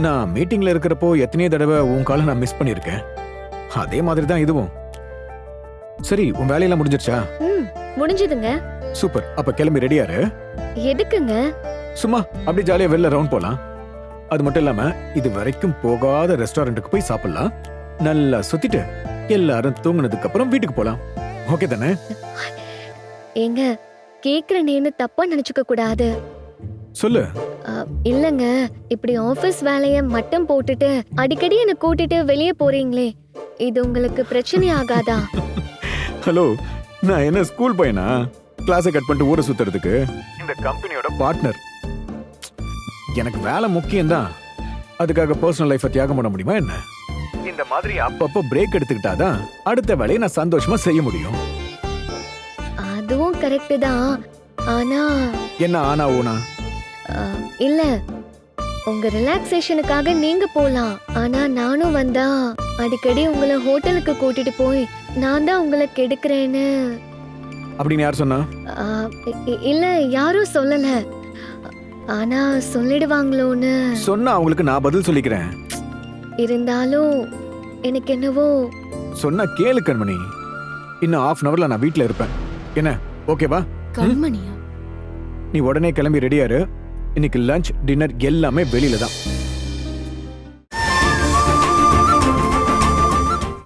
நான் மீட்டிங்ல இருக்கிறப்போ எத்தனையோ தடவை உன் காலை நான் மிஸ் பண்ணியிருக்கேன். அதே மாதிரி தான் இதுவும். சரி, உன் வேலையெல்லாம் முடிஞ்சிருச்சா? முடிஞ்சதுங்க. சூப்பர். அப்ப கிளம்பி ரெடியாரு. எதுக்குங்க? சும்மா அப்படி ஜாலியா வெளில ரவுண்ட் போலாம். அது மட்டும் இல்லாம இது வரைக்கும் போகாத ரெஸ்டாரண்ட்டுக்கு போய் சாப்பிடலாம். நல்லா சுத்திட்டு எல்லாரும் தூங்குனதுக்கு அப்புறம் வீட்டுக்கு போலாம். ஓகே தானே? ஏங்க, கேக்குறேன்னு தப்பா நினைச்சுக்க கூடாது. சொல்லு. இல்லங்க, இப்படி ஆபீஸ் வேலைய மட்டம் போட்டுட்டு அடிக்கடி என்ன கூட்டிட்டு வெளியே போறீங்களே, இது உங்களுக்கு பிரச்சனை ஆகாதா? ஹலோ, நான் என்ன ஸ்கூல் பையனா கிளாஸை கட் பண்ணிட்டு ஊரை சுத்துறதுக்கு? இந்த கம்பெனியோட பார்ட்னர். எனக்கு வேலை முக்கியம்தான். அதுக்காக பர்சனல் லைஃபை தியாகம் பண்ண முடியுமா என்ன? இந்த மாதிரி அப்பப்போ பிரேக் எடுத்துக்கிட்டாதான் அடுத்த வேலையை நான் சந்தோஷமா செய்ய முடியும். அதுவும் கரெக்ட் தான். ஆனா என்ன ஆனா ஊனா? இல்ல, உங்க ரிலாக்ஸேஷனுக்காக நீங்க போலாம். ஆனா நானும் வந்தா அடிக்கடி உங்களை ஹோட்டலுக்கு கூட்டிட்டு போய் நான் தான் உங்களை கெடுக்கிறேன்னு. அப்படின்னு யார் சொன்னா? இல்ல, யாரும் சொல்லல. ஆனா சொல்லிடுவாங்களோன்னு. சொன்னா அவங்களுக்கு நான் பதில் சொல்லிக்கிறேன். இருந்தாலும் எனக்கு என்னவோ. சொன்னா கேளு கண்மணி. இன்னும் ½ அன் அவர்ல நான் வீட்ல இருப்பேன். என்ன ஓகேவா? கண்மணியா? நீ உடனே கிளம்பி ரெடியாரு. இன்னைக்கு லஞ்ச் டின்னர் எல்லாமே வெளியில தான்.